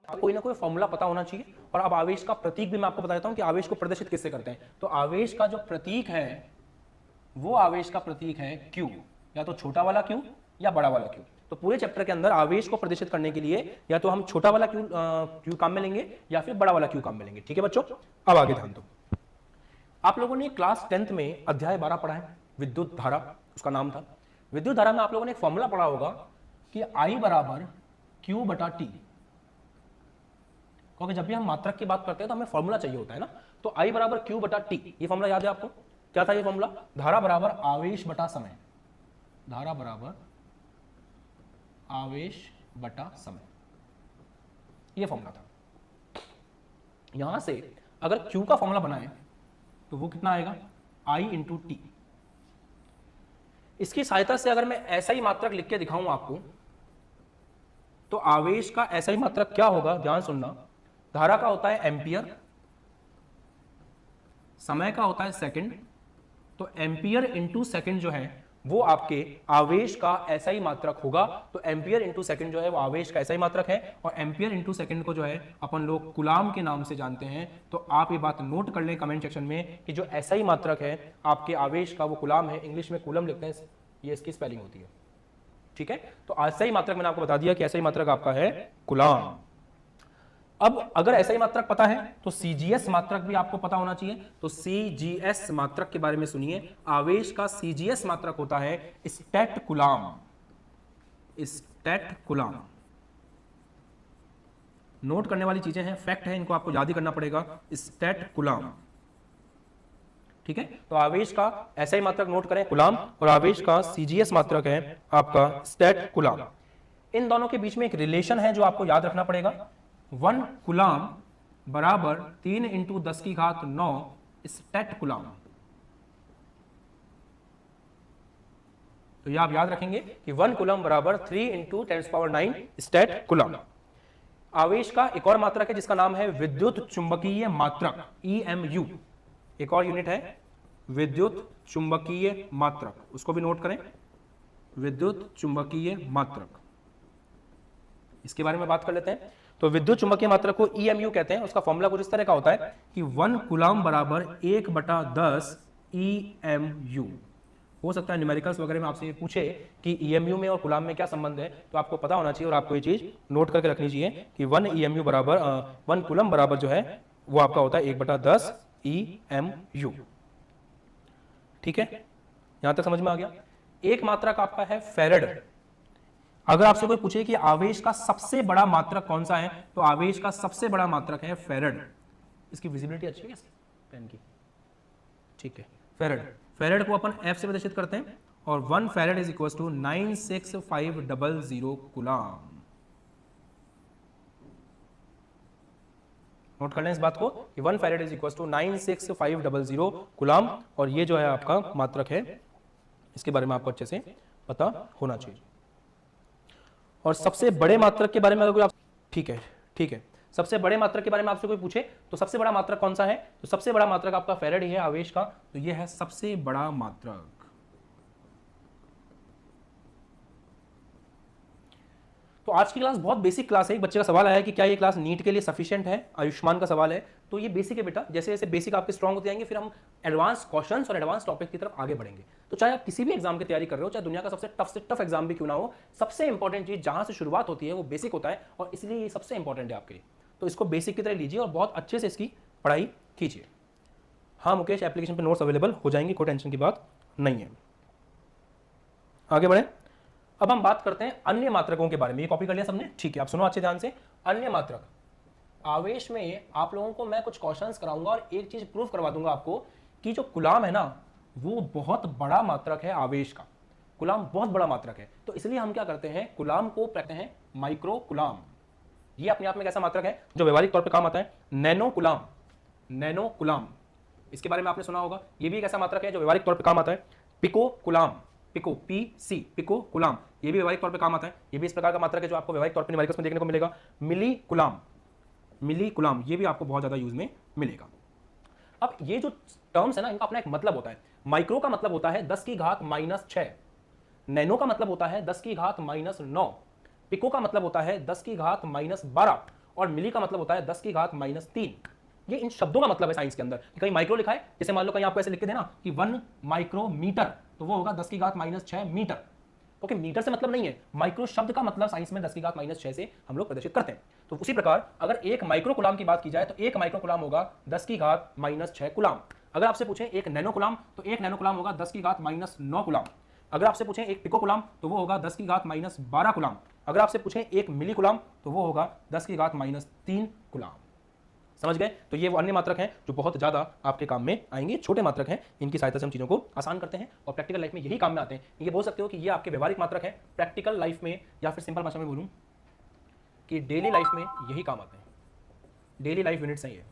कोई ना कोई फॉर्मूला पता होना चाहिए। और अब आवेश का प्रतीक भी मैं आपको बता देता हूं कि आवेश को प्रदर्शित किससे करते हैं। तो आवेश का जो प्रतीक है वो आवेश का प्रतीक है Q, या तो छोटा वाला Q या बड़ा वाला Q। तो पूरे चैप्टर के अंदर आवेश को प्रदर्शित करने के लिए या तो हम छोटा वाला Q काम में लेंगे या फिर बड़ा वाला Q काम में लेंगे। ठीक है बच्चों, अब आगे ध्यान दो। आप लोगों ने क्लास 10th में अध्याय 12 पढ़ा है, विद्युत धारा उसका नाम था। विद्युत धारा में आप लोगों ने एक फॉर्मूला पढ़ा होगा कि I बराबर Q बटा T, क्योंकि जब भी हम मात्रक की बात करते हैं तो हमें फॉर्मूला चाहिए होता है ना। तो I बराबर Q बटा T, ये फॉर्मूला याद है आपको? क्या था ये फॉर्मूला? धारा बराबर आवेश बटा समय, धारा बराबर आवेश बटा समय, ये फॉर्मूला था। यहां से अगर Q का फॉर्मूला बनाए तो वो कितना आएगा? I into T. इसकी सहायता से अगर मैं ऐसा ही मात्रक लिख के दिखाऊं आपको, तो आवेश का ऐसा ही मात्रक क्या होगा, ध्यान सुनना। धारा का होता है एम्पियर, समय का होता है सेकंड, तो एम्पियर इंटू सेकंड जो है वो आपके आवेश का ऐसा ही मात्रक होगा। तो एम्पियर इंटू सेकंड जो है वो आवेश का ऐसा ही मात्रक है, और एम्पियर इंटू सेकंड को जो है अपन लोग कूलाम के नाम से जानते हैं। तो आप ये बात नोट कर लें कमेंट सेक्शन में कि जो ऐसा ही मात्रक है आपके आवेश का वो कूलाम है, इंग्लिश में कूलम लिखते हैं, ये इसकी स्पेलिंग होती है। ठीक है, तो ऐसा ही मात्रक मैंने आपको बता दिया कि ऐसा ही मात्रक आपका है कूलाम। अब अगर ऐसा ही मात्रक पता है तो सीजीएस मात्रक भी आपको पता होना चाहिए। तो सीजीएस मात्रक के बारे में सुनिए। आवेश का सीजीएस मात्रक होता है stat coulomb, stat coulomb. Note करने वाली चीजें हैं, फैक्ट है, इनको आपको याद ही करना पड़ेगा, स्टैट कूलाम। ठीक है, तो आवेश का ऐसा ही मात्रक नोट करें कूलाम, और आवेश का सीजीएस मात्रक है आपका स्टैट कूलाम। इन दोनों के बीच में एक रिलेशन है जो आपको याद रखना पड़ेगा। 1 कूलाम बराबर 3 इंटू 10 की घात 9 स्टैट कूलाम। तो ये आप याद रखेंगे कि 1 कूलाम बराबर 3 इंटू 10⁹ स्टैट कूलाम। आवेश का एक और मात्रक है जिसका नाम है विद्युत चुंबकीय मात्रक, EMU। एक और यूनिट है विद्युत चुंबकीय मात्रक, उसको भी नोट करें, विद्युत चुंबकीय मात्रक। इसके बारे में बात कर लेते हैं। तो विद्युत चुंबकीय मात्रक को EMU कहते हैं। उसका फॉर्मूला कुछ इस तरह का होता है कि 1 कूलाम बराबर 1/10 EMU। हो सकता है न्यूमेरिकल्स वगैरह में आपसे ये पूछे कि EMU में और कूलाम में क्या संबंध है, तो आपको पता होना चाहिए और आपको ये चीज नोट करके रखनी चाहिए कि 1 EMU बराबर 1 कूलाम बराबर जो है वो आपका होता है 1/10 EMU। ठीक है, यहां तक समझ में आ गया। एक मात्रक आपका है फैरेड। अगर आपसे कोई पूछे कि आवेश का सबसे बड़ा मात्रक कौन सा है, तो आवेश का सबसे बड़ा मात्रक है फैरेड। इसकी विजिबिलिटी अच्छी है पेन की? ठीक है, फैरेड। फैरेड को अपन F से प्रदर्शित करते हैं, और 1 farad is equal to 96500 coulomb. Note कर लें इस बात को कि 1 farad is equal to 96500 coulomb, और ये जो है आपका मात्रक है, इसके बारे में आपको अच्छे से पता होना चाहिए। और सबसे बड़े मात्रक के बारे में अगर कोई आप, ठीक है, सबसे बड़े मात्रक के बारे में आपसे कोई पूछे तो सबसे बड़ा मात्रक कौन सा है, तो सबसे बड़ा मात्रक आपका फैरेड ही है आवेश का। तो ये है सबसे बड़ा मात्रक। तो आज की क्लास बहुत बेसिक क्लास है। एक बच्चे का सवाल आया कि क्या ये क्लास नीट के लिए सफिशिएंट है, आयुष्मान का सवाल है। तो ये बेसिक है बेटा, जैसे जैसे बेसिक आपके स्ट्रांग होते जाएंगे फिर हम एडवांस क्वेश्चंस और एडवांस टॉपिक की तरफ आगे बढ़ेंगे। तो चाहे आप किसी भी एग्जाम की तैयारी कर रहे हो, चाहे दुनिया का सबसे टफ एग्जाम भी क्यों ना हो, सबसे इंपॉर्टेंट चीज जहां से शुरुआत होती है वो बेसिक होता है, और इसलिए ये सबसे इंपॉर्टेंट है आपके लिए। तो इसको बेसिक की तरह लीजिए और बहुत अच्छे से इसकी पढ़ाई कीजिए। हाँ मुकेश, एप्लीकेशन पर नोट्स अवेलेबल हो जाएंगे, कोई टेंशन की बात नहीं है। आगे बढ़े, अब हम बात करते हैं अन्य मात्रकों के बारे में। ये कॉपी कर लिया सबने? ठीक है, आप सुनो अच्छे ध्यान से। अन्य मात्रक, आवेश में आप लोगों को मैं कुछ क्वेश्चंस कराऊंगा और एक चीज प्रूफ करवा दूंगा आपको कि जो कूलाम है ना वो बहुत बड़ा मात्रक है आवेश का। कूलाम बहुत बड़ा मात्रक है, तो इसलिए हम क्या करते हैं, कूलाम को कहते हैं माइक्रो कूलाम। ये अपने आप में कैसा मात्रक है जो व्यवहारिक तौर पर काम आता है? नैनो कूलाम, नैनो कूलाम, इसके बारे में आपने सुना होगा। ये भी एक ऐसा मात्रक है जो व्यवहारिक तौर पर काम आता है। Pico coulomb, pico PC, pico coulomb, ये भी व्यवहारिक तौर पे काम आता है। ये भी इस प्रकार का मात्रक है जो आपको व्यवहारिक तौर पे न्यूमेरिकल्स में देखने को मिलेगा। मिली कूलाम, मिली कूलाम, ये भी आपको बहुत ज्यादा यूज में मिलेगा। अब ये जो टर्म्स है ना, इनका अपना एक मतलब होता है। माइक्रो का मतलब होता है 10 की घात -6, नैनो का मतलब होता है 10 की घात -9, पिको का मतलब होता है 10 की घात -12, और मिली का मतलब होता है 10 की घात माइनस 3। ये इन शब्दों का मतलब है साइंस के अंदर। कहीं माइक्रो लिखा है, जैसे मान लो कहीं आपको ऐसे लिख के देना कि 1 माइक्रोमीटर, तो वो होगा 10 की घात माइनस 6 मीटर। ओके, मीटर से मतलब नहीं है, माइक्रो शब्द का मतलब साइंस में 10 की घात माइनस 6 से हम लोग प्रदर्शित करते हैं। तो उसी प्रकार अगर 1 माइक्रो कुलाम की बात की जाए तो 1 माइक्रो कुलाम होगा 10 की घात माइनस 6 कुलाम। अगर आपसे पूछें 1 नैनो कुलाम, तो 1 नैनो कुलाम होगा 10 की घात माइनस 9 कुलाम। अगर आपसे पूछें 1 पिको कुलाम, तो वो होगा 10 की घात माइनस 12 कुलाम। अगर आपसे पूछें 1 मिली कुलाम, तो वो होगा 10 की घात माइनस 3 कुलाम। समझ गए? तो ये वो अन्य मात्रक हैं जो बहुत ज़्यादा आपके काम में आएंगे, छोटे मात्रक हैं, इनकी सहायता से हम चीज़ों को आसान करते हैं और प्रैक्टिकल लाइफ में यही काम में आते हैं। ये बोल सकते हो कि ये आपके व्यवहारिक मात्रक हैं प्रैक्टिकल लाइफ में, या फिर सिंपल भाषा में बोलूँ कि डेली लाइफ में यही काम आते हैं। डेली लाइफ यूनिट्स हैं ये।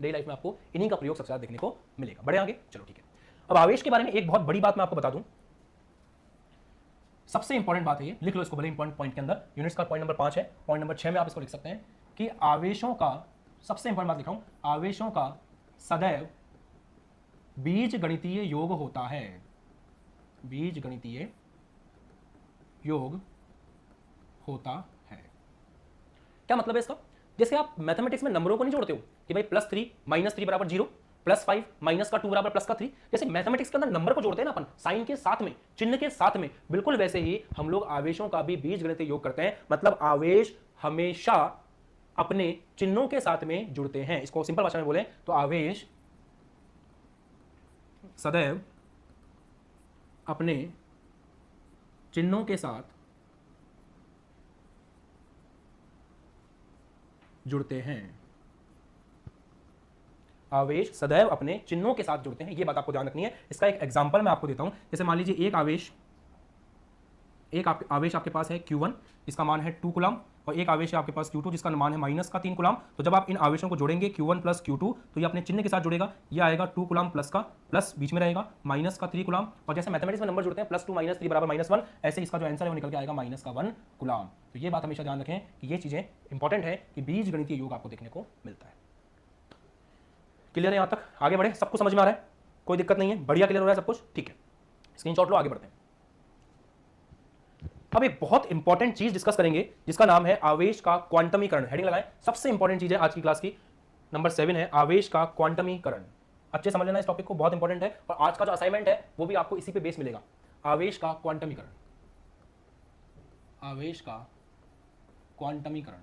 डेली लाइफ में आपको इन्हीं का प्रयोग सबसे ज़्यादा देखने को मिलेगा। बढ़े आगे, चलो ठीक है। अब आवेश के बारे में एक बहुत बड़ी बात मैं आपको बता दूं, सबसे इंपॉर्टेंट बात है ये, लिख लो इसको बड़े इंपॉर्टेंट पॉइंट के अंदर। यूनिट्स का पॉइंट नंबर 5 है, पॉइंट नंबर 6 में आप इसको लिख सकते हैं कि आवेशों का, सबसे इंपॉर्टेंट बात लिखा हूं, आवेशों का सदैव बीज गणितीय योग होता है। बीज गणितीय योग होता है। क्या मतलब है इसका? जैसे आप मैथमेटिक्स में नंबरों को नहीं जोड़ते हो कि भाई +3 - 3 बराबर 0, +5 - 2 बराबर +3, जैसे मैथमेटिक्स के अंदर नंबर को जोड़ते हैं ना अपन, साइन के साथ में, चिन्ह के साथ में, बिल्कुल वैसे ही हम लोग आवेशों का भी बीज गणितीय योग करते हैं। मतलब आवेश हमेशा अपने चिन्हों के साथ में जुड़ते हैं। इसको सिंपल भाषा में बोले तो आवेश सदैव अपने चिन्हों के साथ जुड़ते हैं। आवेश सदैव अपने चिन्हों के साथ जुड़ते हैं, ये बात आपको ध्यान रखनी है। इसका एक एग्जांपल मैं आपको देता हूं। जैसे मान लीजिए एक आवेश आपके पास है Q1, जिसका मान है 2 कुलाम, और एक आवेश है आपके पास Q2, जिसका मान है -3 कुलाम। तो जब आप इन आवेशों को जोड़ेंगे Q1 + Q2, तो ये अपने चिन्ह के साथ जुड़ेगा। ये आएगा 2 कुलाम प्लस का, प्लस बीच में रहेगा -3 कुलाम, और जैसे मैथमेटिक्स में नंबर जुड़ते हैं +2 - 3 बराबर -1, ऐसे इसका जो आंसर है वो निकल के आएगा -1 कुलाम। तो ये बात हमेशा ध्यान रखें कि ये चीजें इंपॉर्टेंट है कि बीज गणितीय योग आपको देखने को मिलता है। क्लियर है? यहां तक आगे बढ़े? सबको समझ में आ रहा है? कोई दिक्कत नहीं है? बढ़िया क्लियर हो रहा है सब कुछ? ठीक है, स्क्रीनशॉट लो, आगे बढ़ते हैं। अब एक बहुत इंपॉर्टेंट चीज डिस्कस करेंगे जिसका नाम है आवेश का क्वांटमीकरण। हेडिंग लगाएं, सबसे इंपॉर्टेंट चीज है आज की क्लास की, नंबर 7 है आवेश का क्वांटमीकरण। अच्छे समझ लेना इस टॉपिक को, बहुत इंपॉर्टेंट है, और आज का जो असाइनमेंट है वो भी आपको इसी पे बेस मिलेगा। आवेश का क्वांटमीकरण, आवेश का क्वांटमीकरण,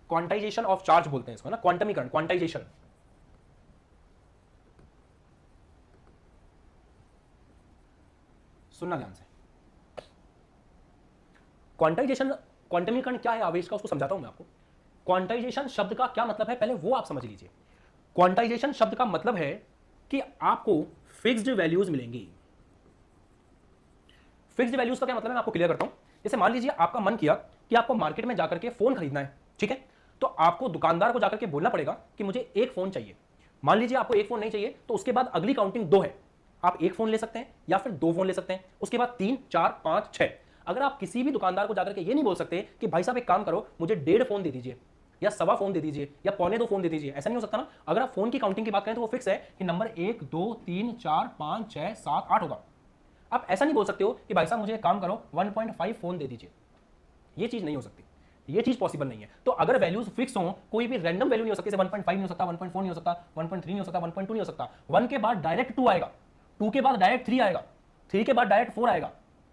क्वांटाइजेशन ऑफ चार्ज बोलते हैं इसको ना, क्वांटमीकरण, क्वांटाइजेशन। सुनना ध्यान से, क्वांटाइजेशन, क्वांटमीकरण क्या है आवेश का, उसको समझाता हूं मैं आपको। क्वांटाइजेशन शब्द का क्या मतलब है पहले वो आप समझ लीजिए। क्वांटाइजेशन शब्द का मतलब है कि आपको फिक्स्ड वैल्यूज मिलेंगी। फिक्स्ड वैल्यूज का क्या मतलब है मैं आपको क्लियर करता हूं। जैसे मान लीजिए आपका मन किया कि आपको मार्केट में जाकर के फोन खरीदना है, ठीक है, तो आपको दुकानदार को जाकर के बोलना पड़ेगा कि मुझे एक फोन चाहिए। मान लीजिए आपको एक फोन नहीं चाहिए, तो उसके बाद अगली काउंटिंग 2 है, आप एक फोन ले सकते हैं या फिर 2 फोन ले सकते हैं, उसके बाद 3, 4, 5, 6। अगर आप किसी भी दुकानदार को जाकर के ये नहीं बोल सकते कि भाई साहब एक काम करो, मुझे 1.5 फोन दे दीजिए, या 1.25 फोन दे दीजिए, या 1.25 फोन दे दीजिए, ऐसा नहीं हो सकता ना। अगर आप फोन की काउंटिंग की बात करें तो वो फिक्स है कि नंबर 1, 2, 3, 4, 5, 6, 7, 8 होगा। आप ऐसा नहीं बोल सकते हो कि भाई साहब मुझे एक काम करो 1.5 फोन दे दीजिए, ये चीज नहीं हो सकती, ये चीज पॉसिबल नहीं है। तो अगर वैल्यूज फिक्स हो, कोई भी रैंडम वैल्यू नहीं हो सकती, 1.5 नहीं हो सकता, 1.4 नहीं हो सकता, 1.3 नहीं हो सकता, 1.2 नहीं हो सकता, 1 के बाद डायरेक्ट 2 आएगा, 2 के बाद डायरेक्ट 3 आएगा, 3 के बाद डायरेक्ट 4 आएगा,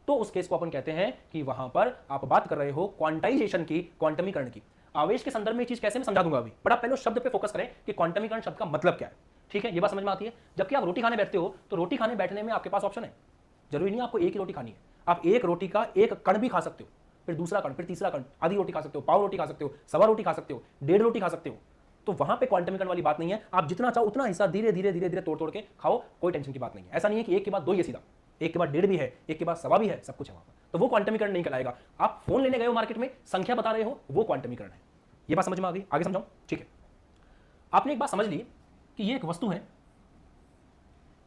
तो उस केस को अपन कहते हैं कि वहां पर आप बात कर रहे हो क्वांटाइजेशन की, क्वांटमीकरण की। आवेश के संदर्भ में चीज कैसे मैं समझा दूंगा अभी, बट आप पहले शब्द पे फोकस करें कि क्वांटमीकरण शब्द का मतलब क्या है। ठीक है, ये बात समझ में आती है। जबकि आप रोटी खाने बैठते हो तो रोटी खाने बैठने में आपके पास ऑप्शन है, जरूरी नहीं आपको एक ही रोटी खानी है, आप एक रोटी का एक कण भी खा सकते हो, फिर दूसरा कण, फिर तीसरा कण, आधी रोटी खा सकते हो, पाव रोटी खा सकते हो, सवा रोटी खा सकते हो, 1.5 रोटी खा सकते हो। तो वहां पे क्वांटमीकरण वाली बात नहीं है, आप जितना चाहो उतना हिस्सा धीरे धीरे धीरे धीरे तोड़ तोड़ के खाओ, कोई टेंशन की बात नहीं है। ऐसा नहीं है कि एक के बाद 2 ही है सीधा, एक के बाद 1.5 भी है, एक के बाद सवा भी है, सब कुछ है वहां पर, तो वो क्वांटमीकरण नहीं कहलाएगा। आप फोन लेने गए हो मार्केट में, संख्या बता रहे हो, वो क्वांटमीकरण है। ये बात समझ में आ गई? आगे समझाऊं? ठीक है, आपने एक बात समझ ली कि ये एक वस्तु है,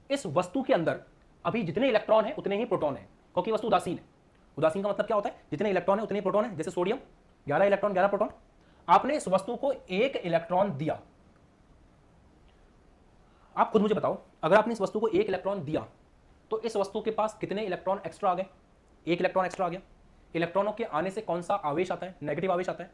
इस वस्तु के अंदर अभी जितने इलेक्ट्रॉन है उतने ही प्रोटॉन है, क्योंकि वस्तु उदासीन है। उदासीन का मतलब क्या होता है? जितने इलेक्ट्रॉन है उतने ही प्रोटॉन है। जैसे सोडियम 11 इलेक्ट्रॉन 11 प्रोटॉन। आपने इस वस्तु को 1 इलेक्ट्रॉन दिया, आप खुद मुझे बताओ, अगर आपने इस वस्तु को 1 इलेक्ट्रॉन दिया तो इस वस्तु के पास कितने इलेक्ट्रॉन एक्स्ट्रा आ गए? 1 इलेक्ट्रॉन एक्स्ट्रा आ गया। इलेक्ट्रॉनों के आने से कौन सा आवेश आता है, नेगेटिव आवेश आता है।